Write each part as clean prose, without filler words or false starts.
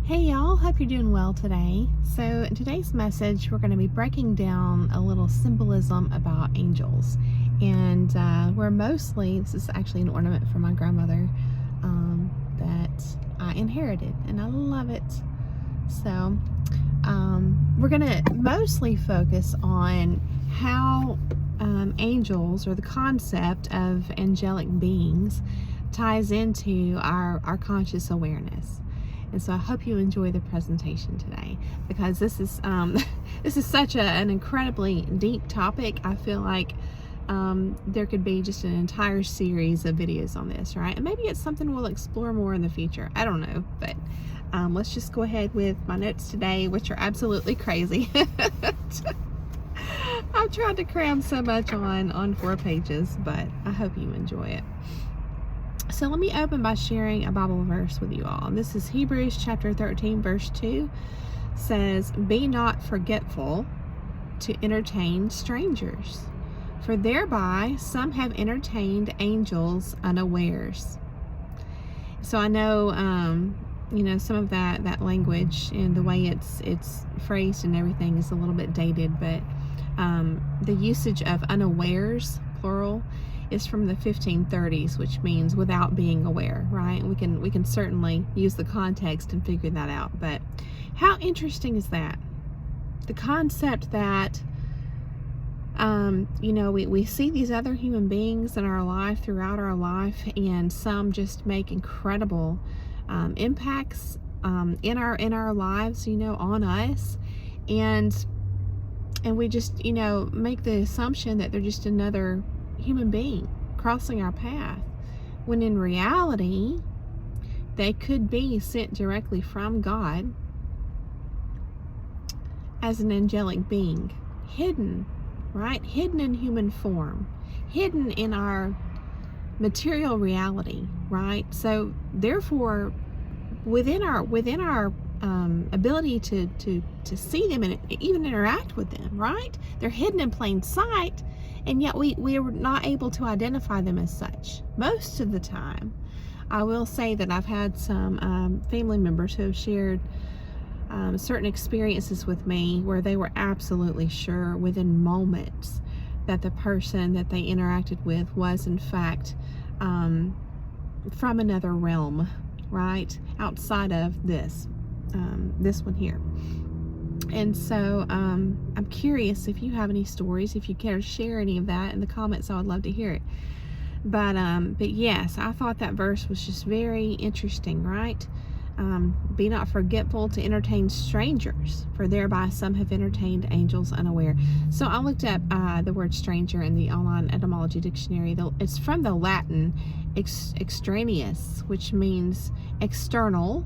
Hey y'all, hope you're doing well today. So in today's message, we're going to be breaking down a little symbolism about angels. And this is actually an ornament from my grandmother that I inherited, and I love it. So we're going to mostly focus on how angels, or the concept of angelic beings, ties into our conscious awareness. And so I hope you enjoy the presentation today, because this is such an incredibly deep topic. I feel like there could be just an entire series of videos on this, right? And maybe it's something we'll explore more in the future. I don't know, but let's just go ahead with my notes today, which are absolutely crazy. I've tried to cram so much on 4 pages, but I hope you enjoy it. So let me open by sharing a Bible verse with you all. And this is Hebrews chapter 13, verse 2. Says, "Be not forgetful to entertain strangers, for thereby some have entertained angels unawares." So I know, some of that language and the way it's phrased and everything is a little bit dated, but the usage of unawares, plural, is from the 1530s, which means without being aware, right? We can certainly use the context and figure that out. But how interesting is that? The concept that we see these other human beings in our life, throughout our life, and some just make incredible impacts in our lives, on us, and we just make the assumption that they're just another human being crossing our path, when in reality they could be sent directly from God as an angelic being, hidden in human form, hidden in our material reality, right? So therefore, within our ability to see them and even interact with them, right? They're hidden in plain sight, and yet we are not able to identify them as such most of the time. I will say that I've had some family members who have shared certain experiences with me where they were absolutely sure within moments that the person that they interacted with was in fact from another realm, right? Outside of this one here. And so I'm curious if you have any stories, if you care to share any of that in the comments. I would love to hear it. But yes, I thought that verse was just very interesting, right? Be not forgetful to entertain strangers, for thereby some have entertained angels unaware. So I looked up the word stranger in the online etymology dictionary. It's from the Latin extraneous, which means external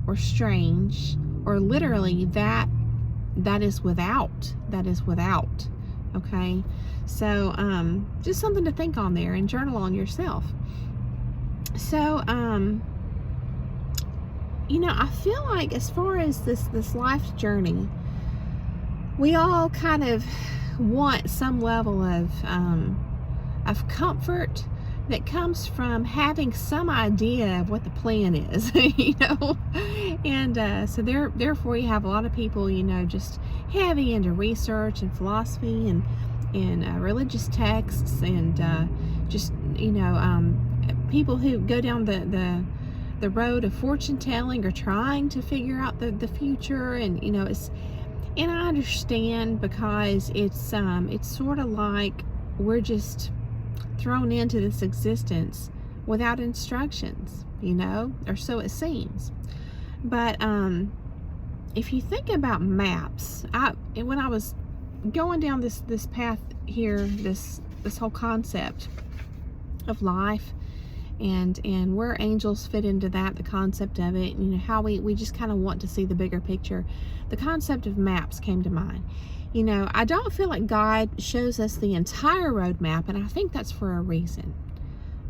or strange, or literally that is without. Okay, so just something to think on there and journal on yourself. So I feel like as far as this life journey, we all kind of want some level of comfort that comes from having some idea of what the plan is, and so therefore you have a lot of people, just heavy into research and philosophy and religious texts, and people who go down the road of fortune telling, or trying to figure out the future, and and I understand, because it's sort of like we're just thrown into this existence without instructions, or so it seems. But if you think about maps, when I was going down this path here, this whole concept of life, and where angels fit into that, the concept of it, how we just kind of want to see the bigger picture, the concept of maps came to mind. I don't feel like God shows us the entire roadmap, and I think that's for a reason.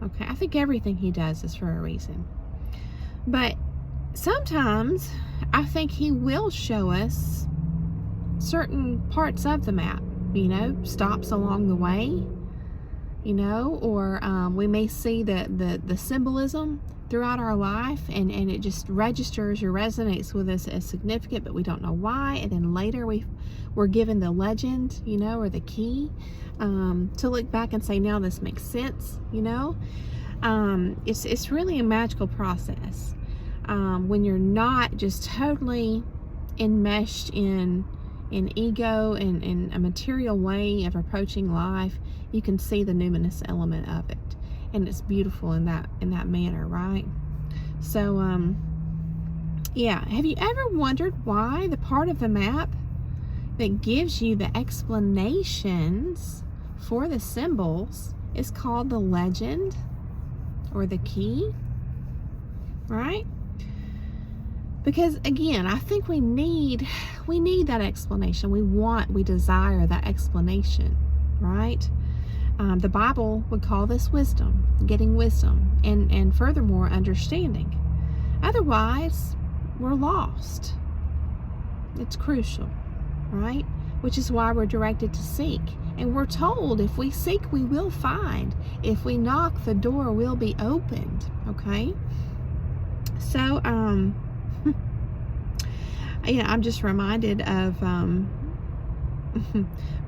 Okay, I think everything he does is for a reason. But sometimes I think he will show us certain parts of the map, stops along the way, or we may see the symbolism throughout our life, and it just registers or resonates with us as significant, but we don't know why. And then later we're given the legend, or the key, to look back and say, now this makes sense. It's really a magical process when you're not just totally enmeshed in ego and in a material way of approaching life. You can see the numinous element of it, and it's beautiful in that manner, right? So yeah, have you ever wondered why the part of the map that gives you the explanations for the symbols is called the legend or the key, right? Because again, I think we need that explanation. We desire that explanation, right? The Bible would call this wisdom, getting wisdom, and furthermore, understanding. Otherwise, we're lost. It's crucial, right? Which is why we're directed to seek. And we're told if we seek, we will find. If we knock, the door will be opened, okay? So, I'm just reminded of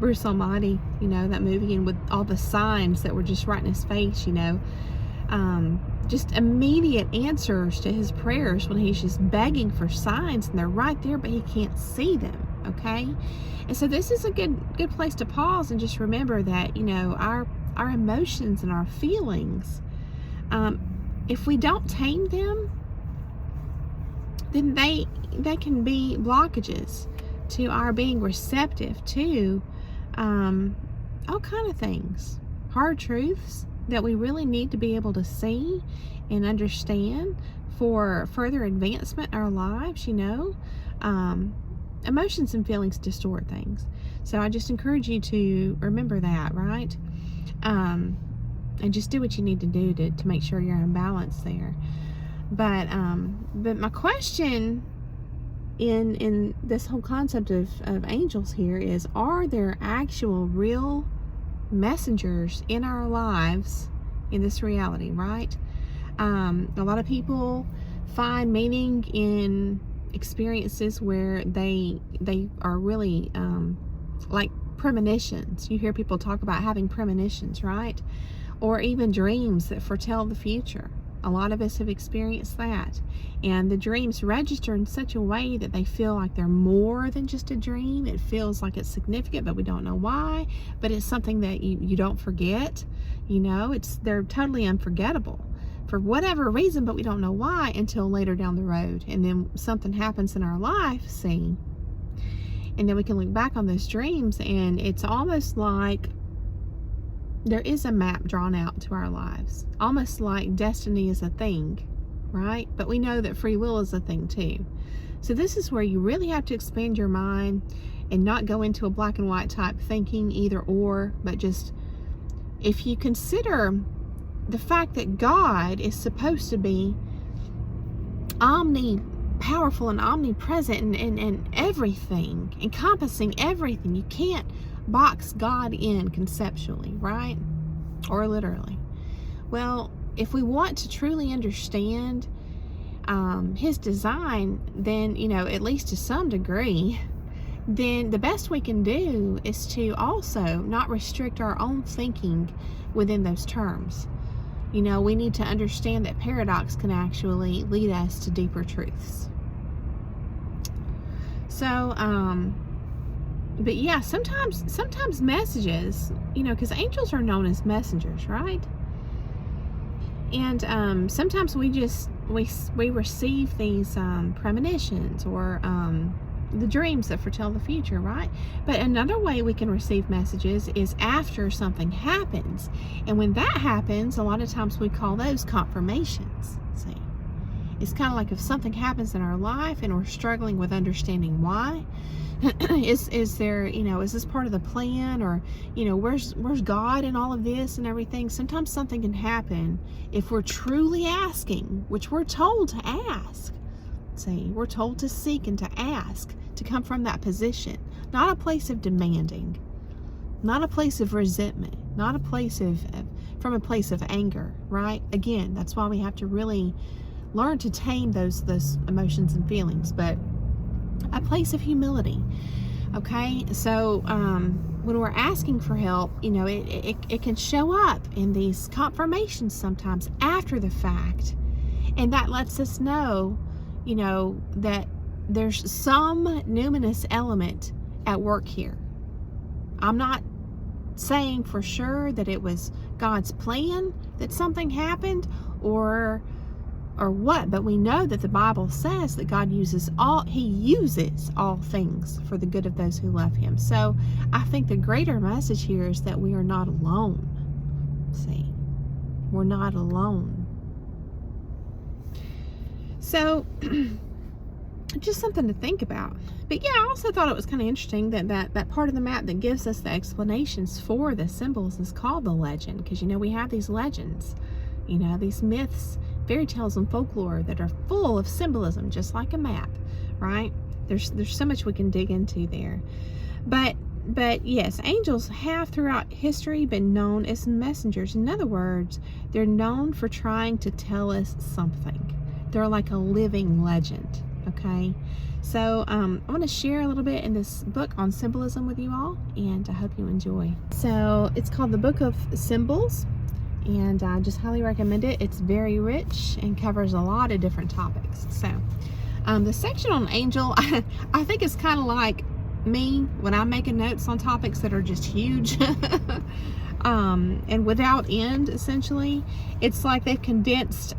Bruce Almighty, that movie, and with all the signs that were just right in his face, just immediate answers to his prayers when he's just begging for signs, and they're right there, but he can't see them, okay? And so this is a good place to pause and just remember that, our emotions and our feelings, if we don't tame them, then they can be blockages to our being receptive to all kind of things, hard truths that we really need to be able to see and understand for further advancement in our lives. Emotions and feelings distort things, so I just encourage you to remember that, right? And just do what you need to do to make sure you're in balance there. But my question in this whole concept of angels here is, are there actual real messengers in our lives in this reality, right? A lot of people find meaning in experiences where they are really like premonitions. You hear people talk about having premonitions, right? Or even dreams that foretell the future. A lot of us have experienced that, and the dreams register in such a way that they feel like they're more than just a dream. It feels like it's significant, but we don't know why. But it's something that you don't forget. They're totally unforgettable for whatever reason, but we don't know why until later down the road. And then something happens in our life, and then we can look back on those dreams, and it's almost like there is a map drawn out to our lives, almost like destiny is a thing, right? But we know that free will is a thing too. So this is where you really have to expand your mind and not go into a black and white type thinking, either or, but just, if you consider the fact that God is supposed to be omnipowerful and omnipresent and everything, encompassing everything. You can't box God in conceptually, right? Or literally. Well, if we want to truly understand his design, then, at least to some degree, then the best we can do is to also not restrict our own thinking within those terms. We need to understand that paradox can actually lead us to deeper truths. So, but yeah, sometimes messages, because angels are known as messengers, right? And sometimes we receive these premonitions or the dreams that foretell the future, right? But another way we can receive messages is after something happens. And when that happens, a lot of times we call those confirmations. See? It's kind of like if something happens in our life and we're struggling with understanding why. is there, is this part of the plan, or, where's God in all of this and everything? Sometimes something can happen if we're truly asking, which we're told to ask. See, we're told to seek and to ask, to come from that position, not a place of demanding, not a place of resentment, not a place of from a place of anger, right? Again, that's why we have to really learn to tame those emotions and feelings, but a place of humility. Okay, so when we're asking for help, it can show up in these confirmations sometimes after the fact, and that lets us know, that there's some numinous element at work here. I'm not saying for sure that it was God's plan that something happened or what, but we know that the Bible says that God uses all things for the good of those who love him. So I think the greater message here is that we are not alone. See, we're not alone. So just something to think about. But yeah, I also thought it was kind of interesting that part of the map that gives us the explanations for the symbols is called the legend, because we have these legends, these myths, fairy tales, and folklore that are full of symbolism, just like a map, right? There's so much we can dig into there. But yes, angels have throughout history been known as messengers. In other words, they're known for trying to tell us something. They're like a living legend. Okay, so I want to share a little bit in this book on symbolism with you all, and I hope you enjoy. So it's called the Book of Symbols, and I just highly recommend it. It's very rich and covers a lot of different topics. So the section on angel, I think it's kind of like me when I'm making notes on topics that are just huge and without end. Essentially, it's like they've condensed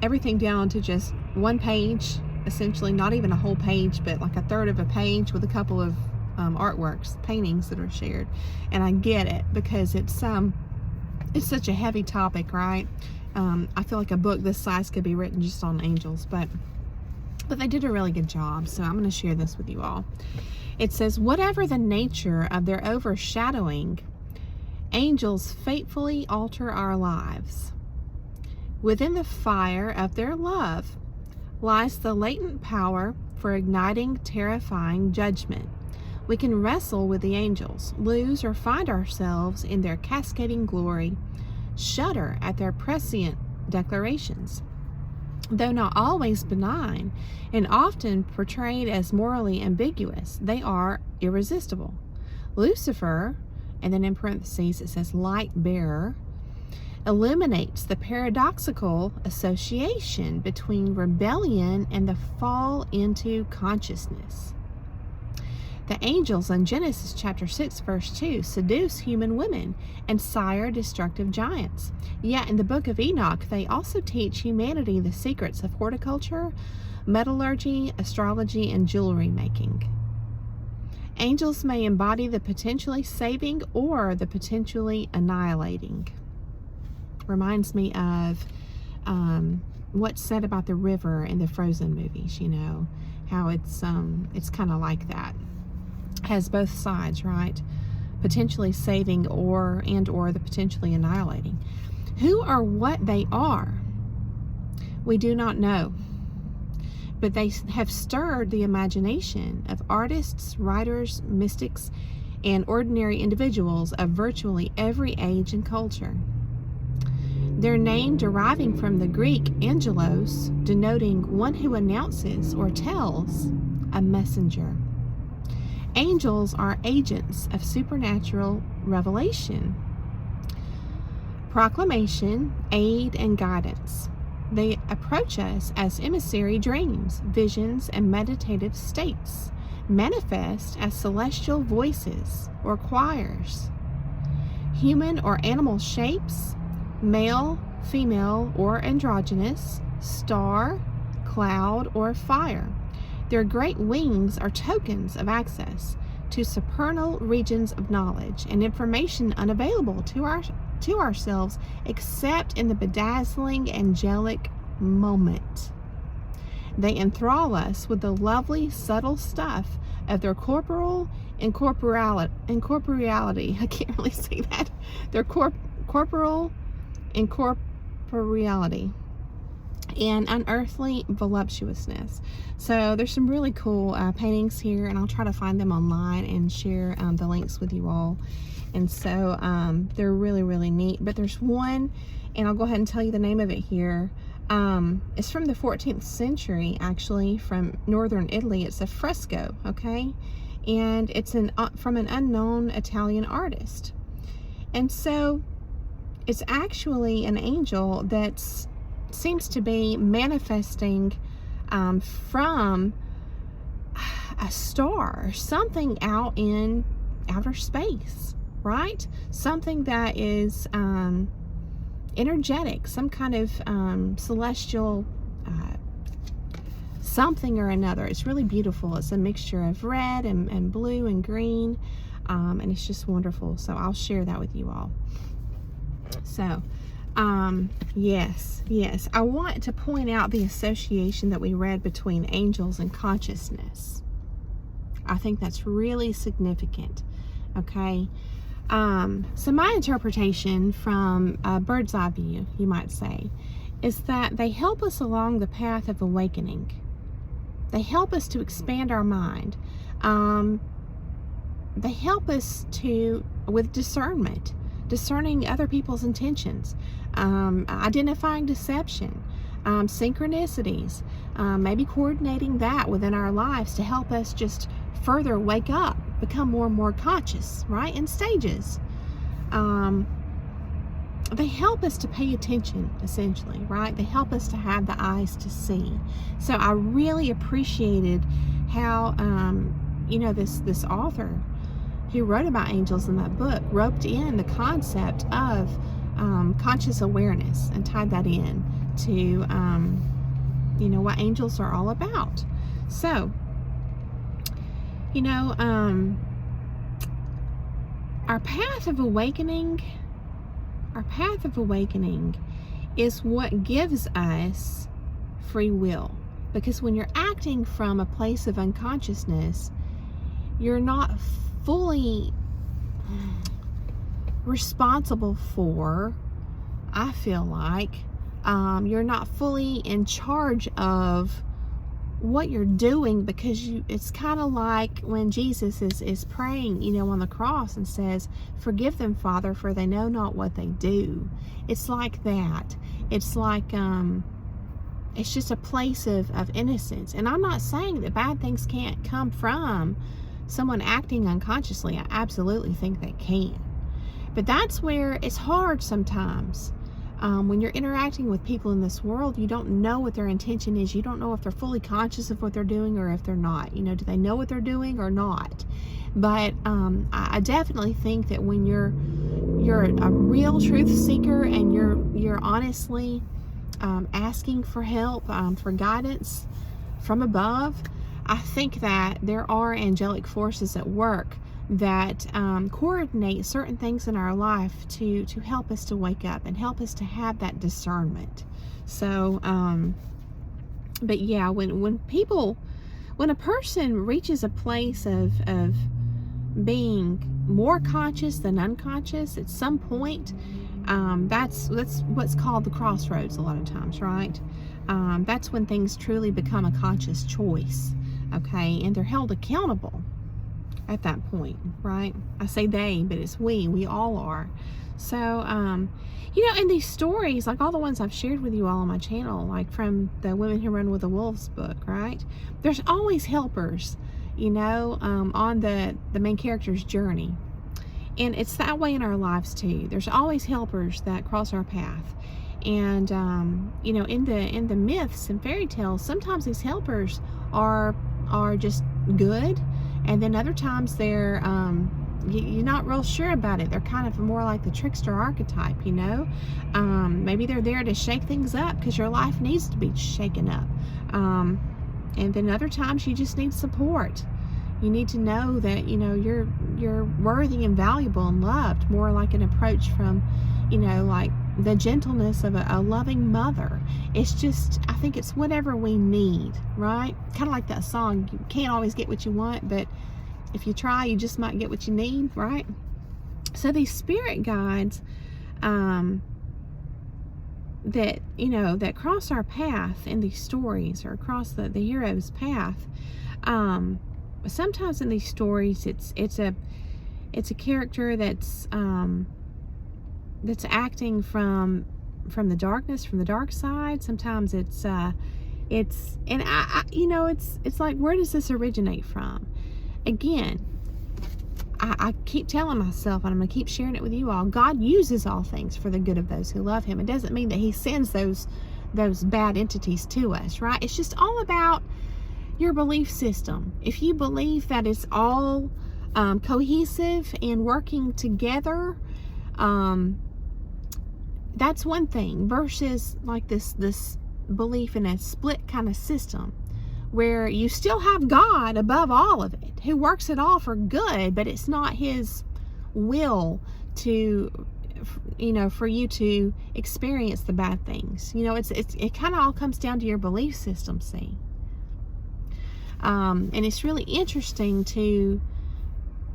everything down to just one page, essentially, not even a whole page, but like a third of a page with a couple of artworks, paintings that are shared. And I get it, because it's such a heavy topic, right? I feel like a book this size could be written just on angels, but they did a really good job. So I'm going to share this with you all. It says, whatever the nature of their overshadowing, angels faithfully alter our lives. Within the fire of their love lies the latent power for igniting terrifying judgment. We can wrestle with the angels, lose or find ourselves in their cascading glory, shudder at their prescient declarations. Though not always benign and often portrayed as morally ambiguous, they are irresistible. Lucifer, and then in parentheses it says light bearer, illuminates the paradoxical association between rebellion and the fall into consciousness. The angels in Genesis chapter 6 verse 2 seduce human women and sire destructive giants. Yet in the book of Enoch, they also teach humanity the secrets of horticulture, metallurgy, astrology, and jewelry making. Angels may embody the potentially saving or the potentially annihilating. Reminds me of what's said about the river in the Frozen movies, how it's kind of like that. Has both sides, right? Potentially saving or the potentially annihilating. Who or what they are, we do not know. But they have stirred the imagination of artists, writers, mystics, and ordinary individuals of virtually every age and culture. Their name deriving from the Greek angelos, denoting one who announces or tells, a messenger. Angels are agents of supernatural revelation, proclamation, aid, and guidance. They approach us as emissary dreams, visions, and meditative states, manifest as celestial voices or choirs, human or animal shapes, male, female, or androgynous, star, cloud, or fire. Their great wings are tokens of access to supernal regions of knowledge and information unavailable to ourselves except in the bedazzling angelic moment. They enthrall us with the lovely, subtle stuff of their corporal incorporeality. I can't really say that. Their corporal incorporeality. and unearthly voluptuousness. So there's some really cool paintings here, and I'll try to find them online and share the links with you all. And so they're really, really neat. But there's one, and I'll go ahead and tell you the name of it here. It's from the 14th century, actually, from northern Italy. It's a fresco, okay? And it's from an unknown Italian artist. And so it's actually an angel that seems to be manifesting from a star, something out in outer space, right? Something that is energetic, some kind of celestial something or another. It's really beautiful. It's a mixture of red and blue and green, and it's just wonderful. So I'll share that with you all. So yes, I want to point out the association that we read between angels and consciousness. I think that's really significant. Okay. So my interpretation from a bird's eye view, you might say, is that they help us along the path of awakening. They help us to expand our mind. They help us with discernment, discerning other people's intentions, identifying deception, synchronicities, maybe coordinating that within our lives to help us just further wake up, become more and more conscious, right? In stages. They help us to pay attention, essentially, right? They help us to have the eyes to see. So I really appreciated how, this author who wrote about angels in that book roped in the concept of conscious awareness and tied that in to, what angels are all about. So, our path of awakening is what gives us free will. Because when you're acting from a place of unconsciousness, you're not fully responsible for, I feel like, you're not fully in charge of what you're doing, because it's kind of like when Jesus is praying, on the cross and says, "Forgive them, Father, for they know not what they do." It's like that. It's like, it's just a place of innocence. And I'm not saying that bad things can't come from someone acting unconsciously. I absolutely think they can. But that's where it's hard sometimes. When you're interacting with people in this world, you don't know what their intention is. You don't know if they're fully conscious of what they're doing or if they're not. Do they know what they're doing or not? But I definitely think that when you're a real truth seeker and you're honestly asking for help, for guidance from above, I think that there are angelic forces at work that coordinate certain things in our life to help us to wake up and help us to have that discernment. So, but yeah, when a person reaches a place of being more conscious than unconscious at some point, that's what's called the crossroads a lot of times, right? That's when things truly become a conscious choice, okay? And they're held accountable at that point, right? I say they, but it's we all are. So, in these stories, like all the ones I've shared with you all on my channel, like from the Women Who Run with the Wolves book, right? There's always helpers, on the main character's journey. And it's that way in our lives too. There's always helpers that cross our path. And, in the myths and fairy tales, sometimes these helpers are just good. And then other times they're, you're not real sure about it. They're kind of more like the trickster archetype, Maybe they're there to shake things up because your life needs to be shaken up. And then other times you just need support. You need to know that, you're worthy and valuable and loved, more like an approach from, like the gentleness of a loving mother. It's just, I think it's whatever we need, right? Kind of like that song, you can't always get what you want, but if you try, you just might get what you need, right? So these spirit guides, that, you know, that cross our path in these stories, or across the hero's path. Sometimes in these stories, it's a character that's acting from the darkness, from the dark side. Sometimes it's and I you know, it's like, where does this originate from? Again, I keep telling myself, and I'm going to keep sharing it with you all, God uses all things for the good of those who love him. It doesn't mean that he sends those bad entities to us, right? It's just all about your belief system. If you believe that it's all cohesive and working together, that's one thing, versus like this belief in a split kind of system, where you still have God above all of it, who works it all for good, but it's not his will to, you know, for you to experience the bad things. You know, it kind of all comes down to your belief system, see. And it's really interesting to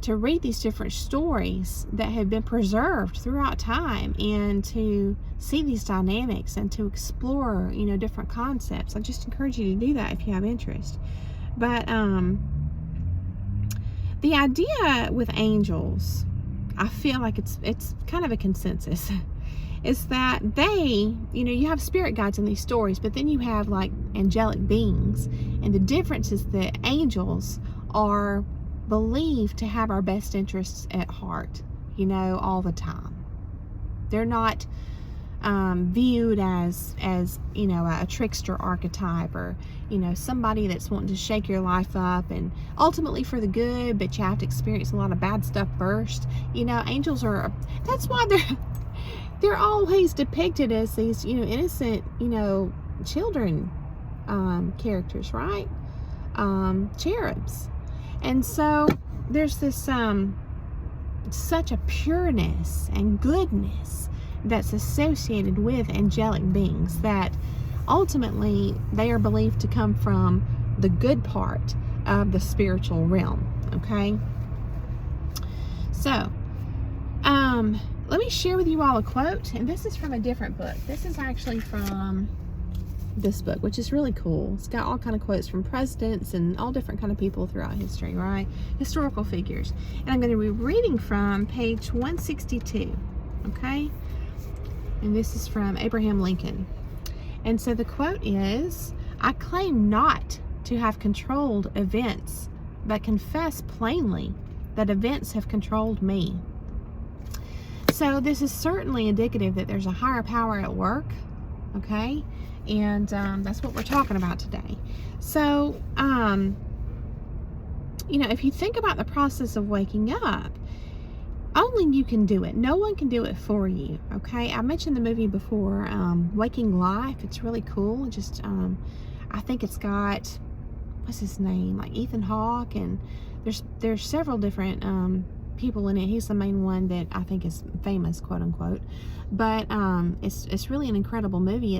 read these different stories that have been preserved throughout time, and to see these dynamics, and to explore, you know, different concepts. I just encourage you to do that if you have interest. But the idea with angels, I feel like it's kind of a consensus, is that they, you know, you have spirit guides in these stories, but then you have like angelic beings, and the difference is that angels are believed to have our best interests at heart, you know, all the time. They're not viewed as you know, a trickster archetype, or, you know, somebody that's wanting to shake your life up and ultimately for the good, but you have to experience a lot of bad stuff first. You know, angels are, that's why they're always depicted as these, you know, innocent, you know, children characters, right? Cherubs. And so there's this such a pureness and goodness that's associated with angelic beings, that ultimately they are believed to come from the good part of the spiritual realm. Okay, so let me share with you all a quote, and this is from a different book. This is actually from this book, which is really cool. It's got all kind of quotes from presidents and all different kind of people throughout history, right? Historical figures. And I'm going to be reading from page 162, okay? And this is from Abraham Lincoln. And so the quote is, "I claim not to have controlled events, but confess plainly that events have controlled me." So this is certainly indicative that there's a higher power at work, okay? And that's what we're talking about today. So, you know, if you think about the process of waking up, only you can do it. No one can do it for you, okay? I mentioned the movie before, Waking Life. It's really cool. Just, I think it's got, what's his name? Like Ethan Hawke, and there's several different people in it. He's the main one that I think is famous, quote unquote. But it's really an incredible movie.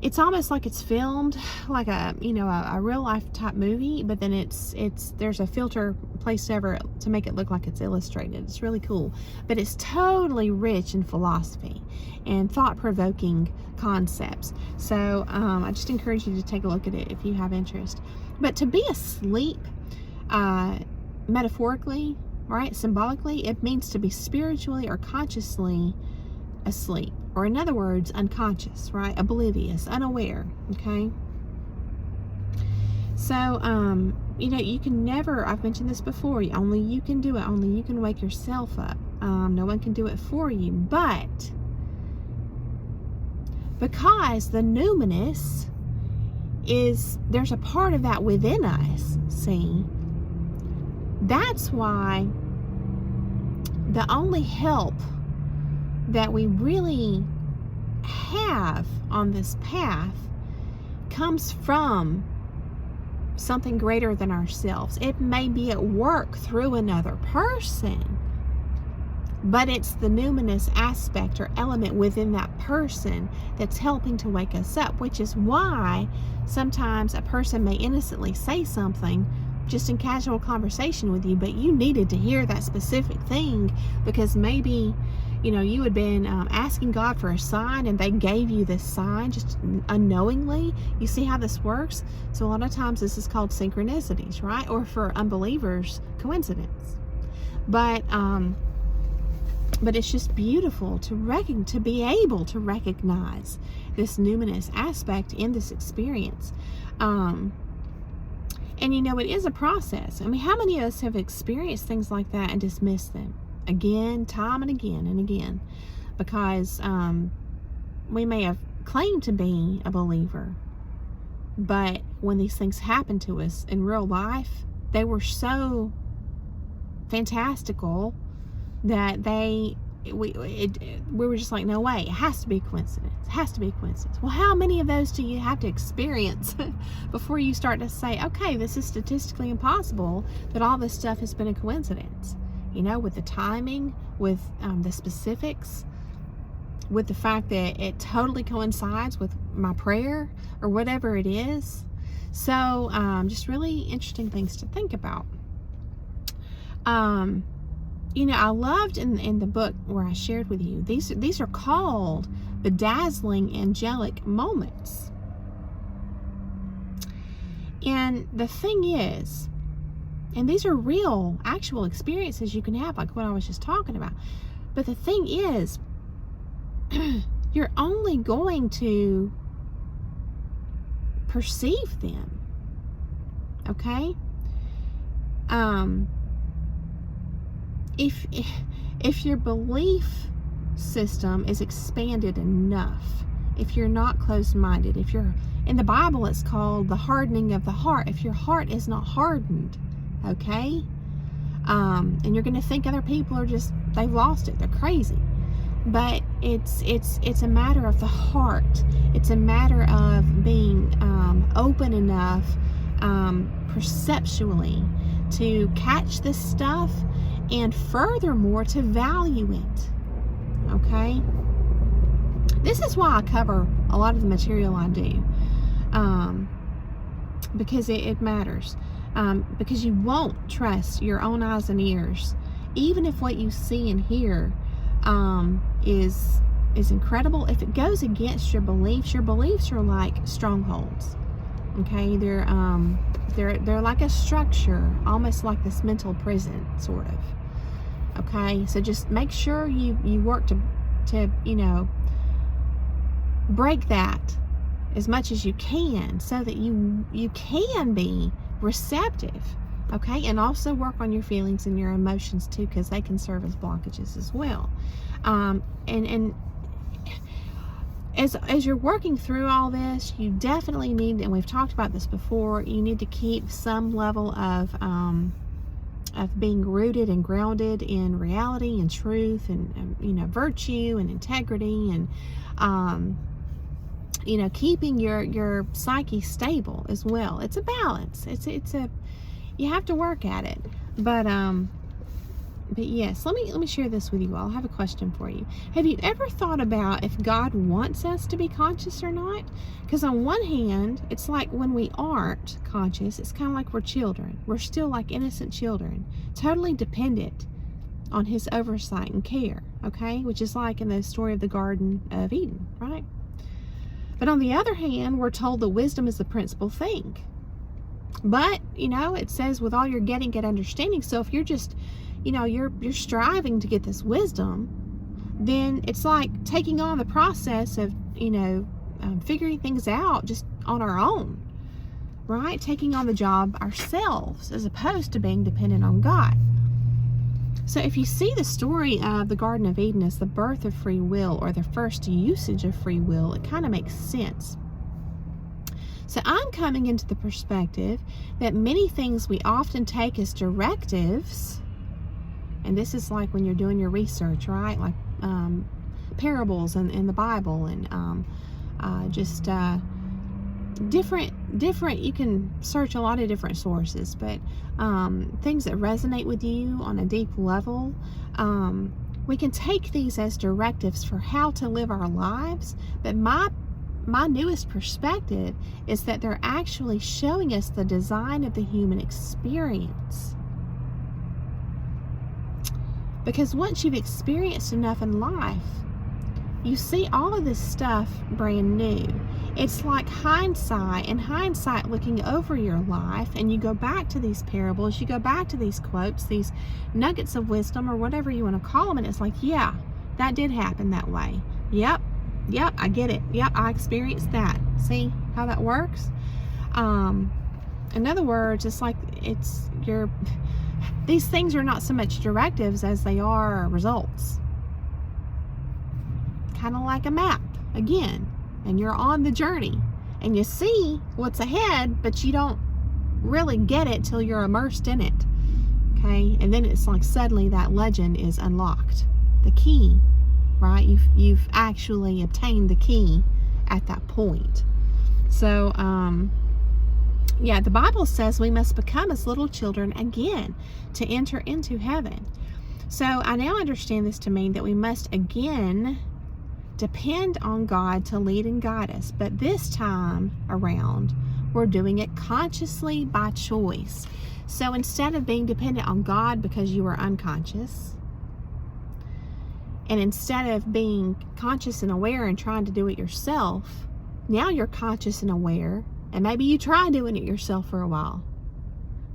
It's almost like it's filmed like a, you know, a real life type movie, but then there's a filter placed over it to make it look like it's illustrated. It's really cool, but it's totally rich in philosophy and thought-provoking concepts. So I just encourage you to take a look at it if you have interest. But to be asleep, metaphorically, right, symbolically, it means to be spiritually or consciously asleep, or in other words, unconscious, right? Oblivious, unaware, okay? So, you know, you can never, I've mentioned this before, only you can do it, only you can wake yourself up. No one can do it for you, but because the numinous there's a part of that within us, see? That's why the only help that we really have on this path comes from something greater than ourselves. It may be at work through another person, but it's the numinous aspect or element within that person that's helping to wake us up, which is why sometimes a person may innocently say something just in casual conversation with you, but you needed to hear that specific thing because maybe you had been asking God for a sign, and they gave you this sign just unknowingly. You see how this works? So a lot of times this is called synchronicities, right? Or for unbelievers, coincidence. But it's just beautiful to be able to recognize this numinous aspect in this experience. And it is a process. I mean, how many of us have experienced things like that and dismissed them again, time and again and again, because we may have claimed to be a believer, but when these things happen to us in real life, they were so fantastical that we were just like, no way, it has to be a coincidence. It has to be a coincidence. Well, how many of those do you have to experience before you start to say, okay, this is statistically impossible that all this stuff has been a coincidence? With the timing, with the specifics, with the fact that it totally coincides with my prayer or whatever it is. So just really interesting things to think about. I loved in the book where I shared with you, these are called bedazzling angelic moments. And the thing is, and these are real, actual experiences you can have, like what I was just talking about. But the thing is, you're only going to perceive them, okay? If your belief system is expanded enough, if you're not closed-minded, if you're, in the Bible it's called the hardening of the heart. If your heart is not hardened, okay, and you're going to think other people are just, they've lost it, they're crazy. But it's a matter of the heart. It's a matter of being open enough perceptually to catch this stuff, and furthermore to value it, okay? This is why I cover a lot of the material I do, because it matters. Because you won't trust your own eyes and ears, even if what you see and hear is incredible. If it goes against your beliefs are like strongholds. Okay, they're like a structure, almost like this mental prison, sort of. Okay, so just make sure you work to break that as much as you can, so that you can be receptive, okay, and also work on your feelings and your emotions too, because they can serve as blockages as well. And as you're working through all this, you definitely need, and we've talked about this before, you need to keep some level of being rooted and grounded in reality and truth and virtue and integrity, and keeping your psyche stable as well. It's a balance. You have to work at it. But yes, let me share this with you all. I have a question for you. Have you ever thought about if God wants us to be conscious or not? Because on one hand, it's like when we aren't conscious, it's kind of like we're children. We're still like innocent children, totally dependent on His oversight and care, okay? Which is like in the story of the Garden of Eden, right? But on the other hand, we're told that wisdom is the principal thing. But, it says with all you're getting, get understanding. So if you're just, you're striving to get this wisdom, then it's like taking on the process of, figuring things out just on our own, right? Taking on the job ourselves as opposed to being dependent on God. So if you see the story of the Garden of Eden as the birth of free will, or the first usage of free will, it kind of makes sense. So I'm coming into the perspective that many things we often take as directives, and this is like when you're doing your research, right? Like parables in the Bible, and different, you can search a lot of different sources, but things that resonate with you on a deep level, we can take these as directives for how to live our lives. But my newest perspective is that they're actually showing us the design of the human experience. Because once you've experienced enough in life, you see all of this stuff brand new. It's like hindsight, and hindsight looking over your life, and you go back to these parables, you go back to these quotes, these nuggets of wisdom, or whatever you want to call them, and it's like, yeah, that did happen that way. Yep, I get it. Yep, I experienced that. See how that works? In other words, it's like these things are not so much directives as they are results. Kind of like a map, again, and you're on the journey, and you see what's ahead, but you don't really get it till you're immersed in it, okay? And then it's like suddenly that legend is unlocked. The key, right? You've actually obtained the key at that point. So, yeah, the Bible says we must become as little children again to enter into heaven. So I now understand this to mean that we must again depend on God to lead and guide us. But this time around, we're doing it consciously by choice. So instead of being dependent on God because you were unconscious, and instead of being conscious and aware and trying to do it yourself, now you're conscious and aware, and maybe you try doing it yourself for a while.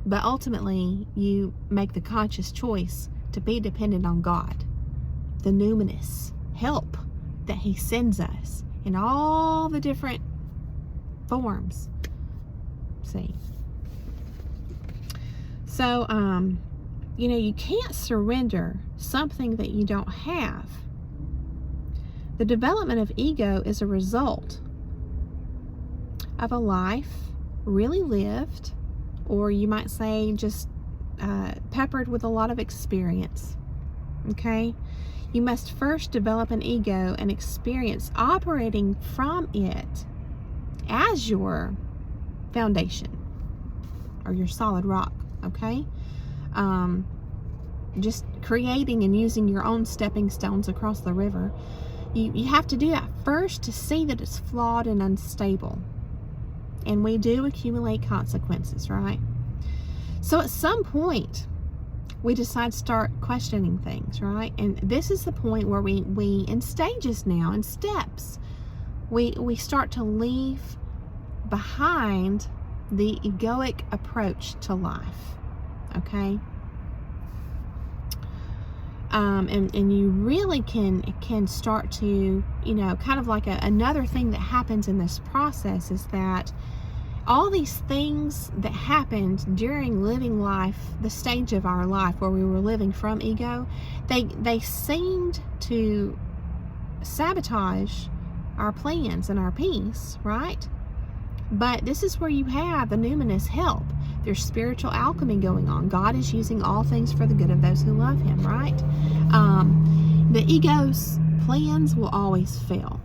But ultimately, you make the conscious choice to be dependent on God, the numinous help that He sends us in all the different forms. See? So, you can't surrender something that you don't have. The development of ego is a result of a life really lived, or you might say just peppered with a lot of experience. Okay? You must first develop an ego and experience operating from it as your foundation or your solid rock. Okay? Just creating and using your own stepping stones across the river. You have to do that first to see that it's flawed and unstable. And we do accumulate consequences, right? So at some point, we decide to start questioning things, right? And this is the point where we in stages now, in steps, we start to leave behind the egoic approach to life, okay? And you really can start to, kind of like another thing that happens in this process is that all these things that happened during living life, the stage of our life where we were living from ego, they seemed to sabotage our plans and our peace, right? But this is where you have the numinous help. There's spiritual alchemy going on. God is using all things for the good of those who love Him, right? The ego's plans will always fail.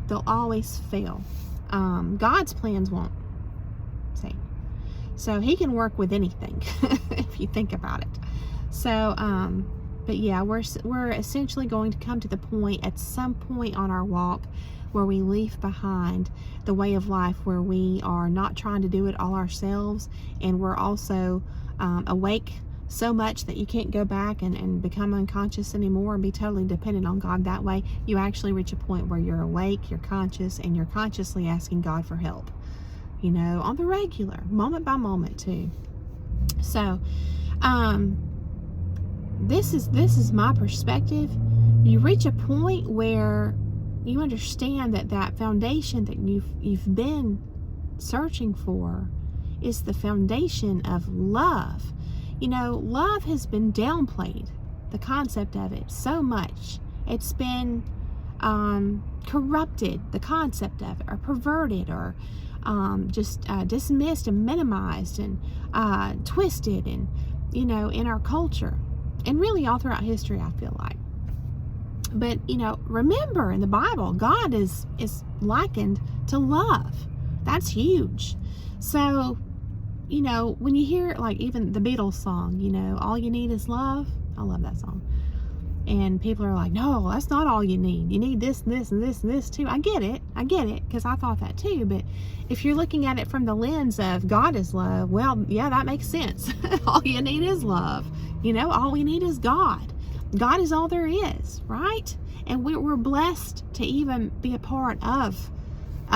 They'll always fail. God's plans won't. See? So He can work with anything, if you think about it. So, but yeah, we're essentially going to come to the point at some point on our walk where we leave behind the way of life where we are not trying to do it all ourselves, and we're also awake so much that you can't go back and become unconscious anymore and be totally dependent on God that way. You actually reach a point where you're awake, you're conscious, and you're consciously asking God for help, on the regular, moment by moment too. So this is my perspective. You reach a point where you understand that foundation that you've been searching for is the foundation of love. Love has been downplayed, the concept of it, so much. It's been corrupted, the concept of it, or perverted, or just dismissed and minimized and twisted, and in our culture, and really all throughout history, I feel like. But remember, in the Bible, God is likened to love. That's huge. So when you hear like even the Beatles song, all you need is love. I love that song. And people are like, no, that's not all you need. You need this and this and this and this too. I get it, because I thought that too. But if you're looking at it from the lens of God is love, well, yeah, that makes sense. All you need is love. All we need is God. God is all there is, right? And we're blessed to even be a part of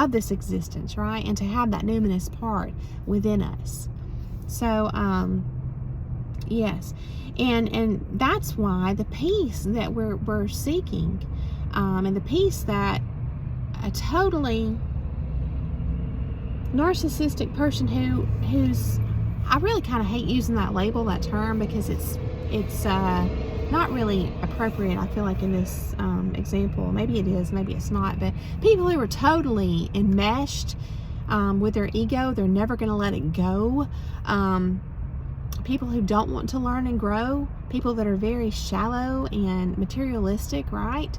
this existence, right? And to have that numinous part within us. So, yes. And that's why the peace that we're seeking, and the peace that a totally narcissistic person who's, I really kind of hate using that label, that term, because it's not really appropriate, I feel like, in this example. Maybe it is, maybe it's not, but people who are totally enmeshed with their ego, they're never going to let it go. People who don't want to learn and grow, people that are very shallow and materialistic, right?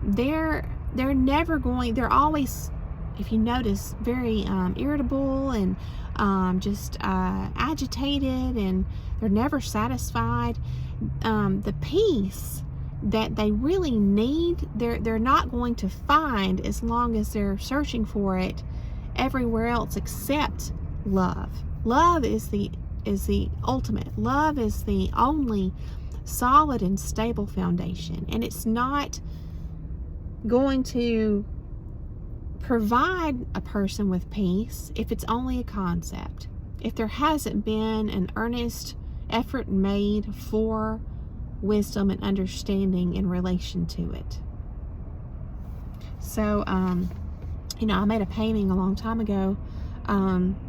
They're never going, they're always, if you notice, very irritable and just agitated, and they're never satisfied. The peace that they really need, they're not going to find as long as they're searching for it everywhere else except love. Love is the ultimate. Love is the only solid and stable foundation, and it's not going to provide a person with peace if it's only a concept, if there hasn't been an earnest effort made for wisdom and understanding in relation to it. So, I made a painting a long time ago,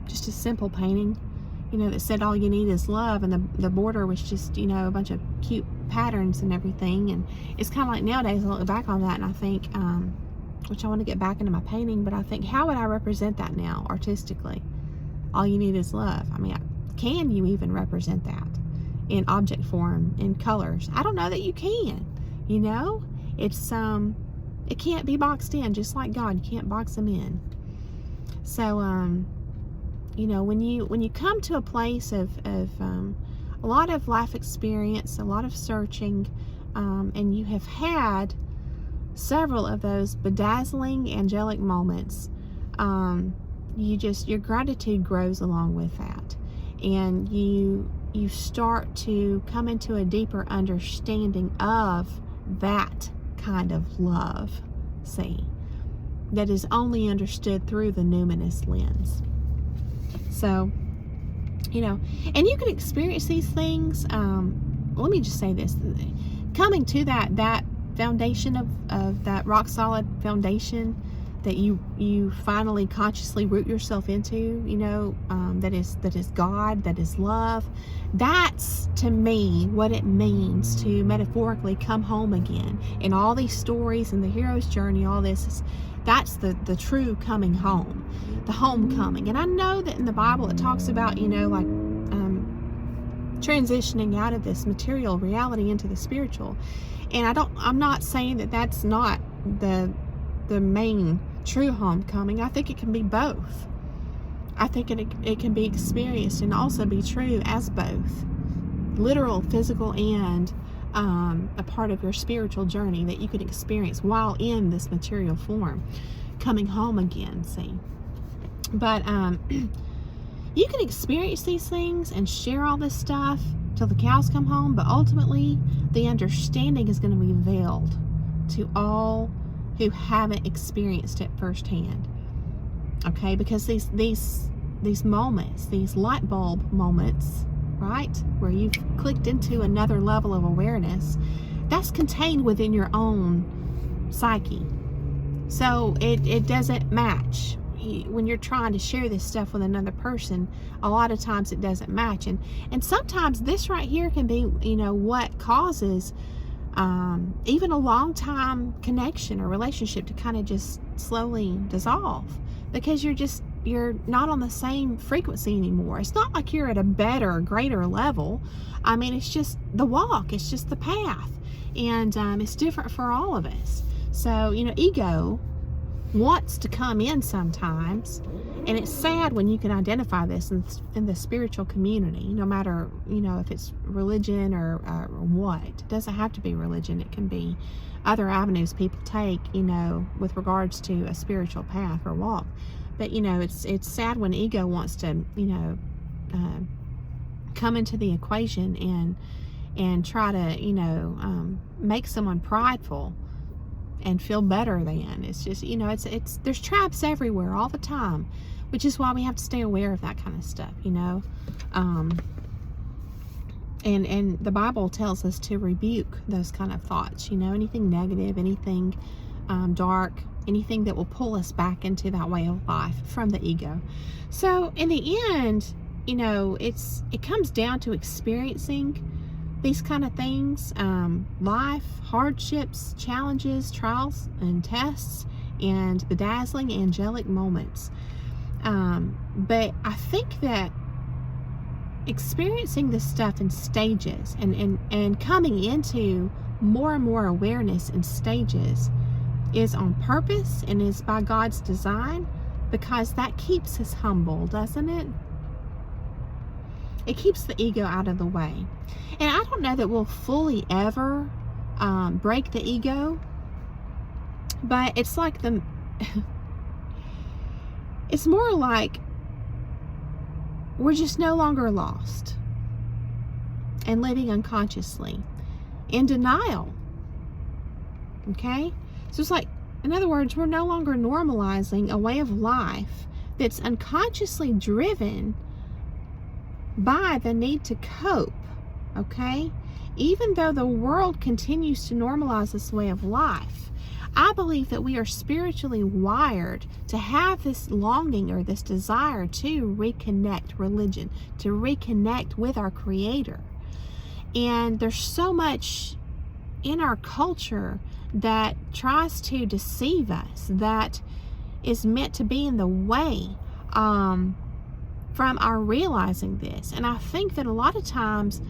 just a simple painting, that said all you need is love, and the border was just, a bunch of cute patterns and everything. And it's kind of like nowadays I look back on that and I think, which I want to get back into my painting, but I think, how would I represent that now artistically? All you need is love. I mean, can you even represent that in object form, in colors? I don't know that you can. It's it can't be boxed in, just like God. You can't box him in. So when you come to a place of a lot of life experience, a lot of searching, and you have had several of those bedazzling angelic moments, your gratitude grows along with that, and you start to come into a deeper understanding of that kind of love, that is only understood through the numinous lens. So, and you can experience these things. Let me just say this: coming to that foundation of that rock solid foundation that you finally consciously root yourself into, that is God, that is love. That's, to me, what it means to metaphorically come home again. In all these stories and the hero's journey, all this that's the true coming home, the homecoming. And I know that in the Bible it talks about, transitioning out of this material reality into the spiritual. And I'm not saying that that's not the main true homecoming. I think it can be both. I think it can be experienced and also be true as both, literal, physical, and a part of your spiritual journey that you can experience while in this material form, coming home again. But you can experience these things and share all this stuff till the cows come home, but ultimately the understanding is going to be veiled to all who haven't experienced it firsthand. Okay, because these moments, these light bulb moments, right, where you've clicked into another level of awareness, that's contained within your own psyche. So it doesn't match. When you're trying to share this stuff with another person, a lot of times it doesn't match. And sometimes this right here can be, what causes even a long time connection or relationship to kind of just slowly dissolve, because you're not on the same frequency anymore. It's not like you're at a better, greater level. I mean, it's just the walk, it's just the path, and it's different for all of us. So, ego wants to come in sometimes, and it's sad when you can identify this in the spiritual community, no matter, if it's religion or what. It doesn't have to be religion. It can be other avenues people take, with regards to a spiritual path or walk. But, it's sad when ego wants to, come into the equation and try to, make someone prideful and feel better than. It's just, there's traps everywhere all the time, which is why we have to stay aware of that kind of stuff, and the Bible tells us to rebuke those kind of thoughts, anything negative, anything dark, anything that will pull us back into that way of life from the ego. So in the end, it comes down to experiencing these kind of things, life, hardships, challenges, trials, and tests, and the dazzling angelic moments. But I think that experiencing this stuff in stages and coming into more and more awareness in stages is on purpose and is by God's design, because that keeps us humble, doesn't it? It keeps the ego out of the way. And I don't know that we'll fully ever break the ego, but it's like it's more like we're just no longer lost and living unconsciously in denial. Okay? So it's like, in other words, we're no longer normalizing a way of life that's unconsciously driven by the need to cope. Okay? Even though the world continues to normalize this way of life, I believe that we are spiritually wired to have this longing or this desire to reconnect religion, to reconnect with our Creator. And there's so much in our culture that tries to deceive us, that is meant to be in the way from our realizing this. And I think that a lot of times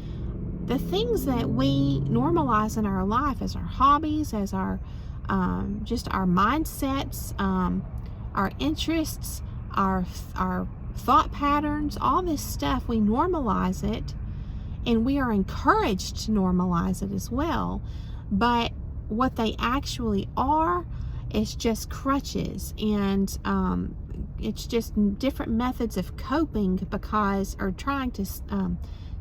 the things that we normalize in our life as our hobbies, as our just our mindsets, our interests, our thought patterns, all this stuff, we normalize it, and we are encouraged to normalize it as well. But what they actually are is just crutches, and it's just different methods of coping, because, or trying to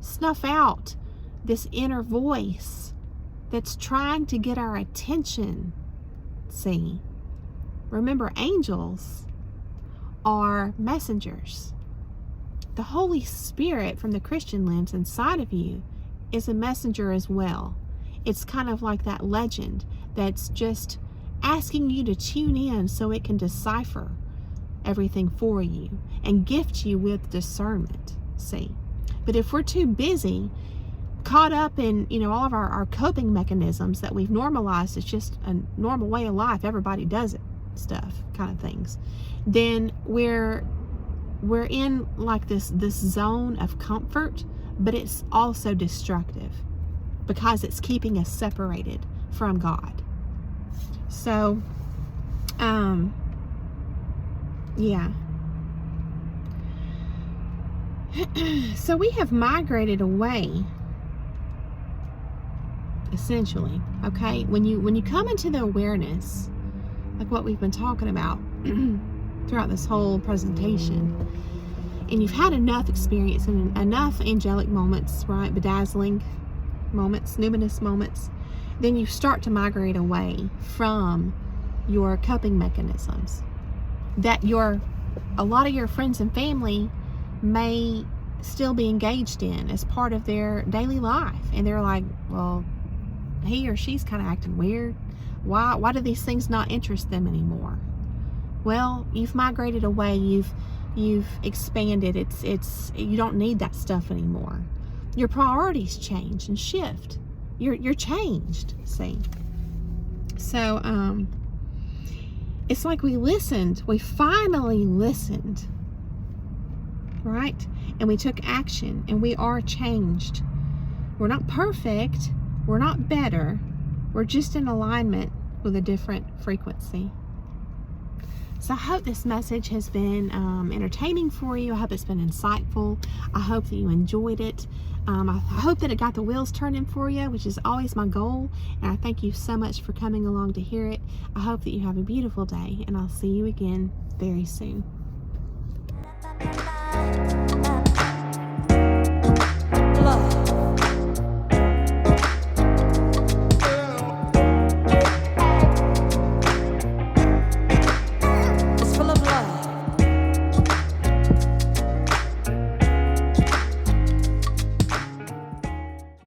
snuff out this inner voice that's trying to get our attention. See, remember, angels are messengers. The Holy Spirit, from the Christian lens inside of you, is a messenger as well. It's kind of like that legend that's just asking you to tune in so it can decipher everything for you and gift you with discernment. See, but if we're too busy, caught up in all of our coping mechanisms that we've normalized, it's just a normal way of life, everybody does it stuff kind of things, then we're in like this zone of comfort, but it's also destructive because it's keeping us separated from God. So yeah. So we have migrated away, essentially. Okay, when you come into the awareness, like what we've been talking about throughout this whole presentation, and you've had enough experience and enough angelic moments, right, bedazzling moments, numinous moments, then you start to migrate away from your coping mechanisms that a lot of your friends and family may still be engaged in as part of their daily life, and they're like, well, he or she's kind of acting weird. Why do these things not interest them anymore? Well, you've migrated away. You've expanded. It's you don't need that stuff anymore. Your priorities change and shift. You're changed. See. So it's like we listened. We finally listened, right? And we took action, and we are changed. We're not perfect. We're not better. We're just in alignment with a different frequency. So I hope this message has been entertaining for you. I hope it's been insightful. I hope that you enjoyed it. I hope that it got the wheels turning for you, which is always my goal. And I thank you so much for coming along to hear it. I hope that you have a beautiful day, and I'll see you again very soon.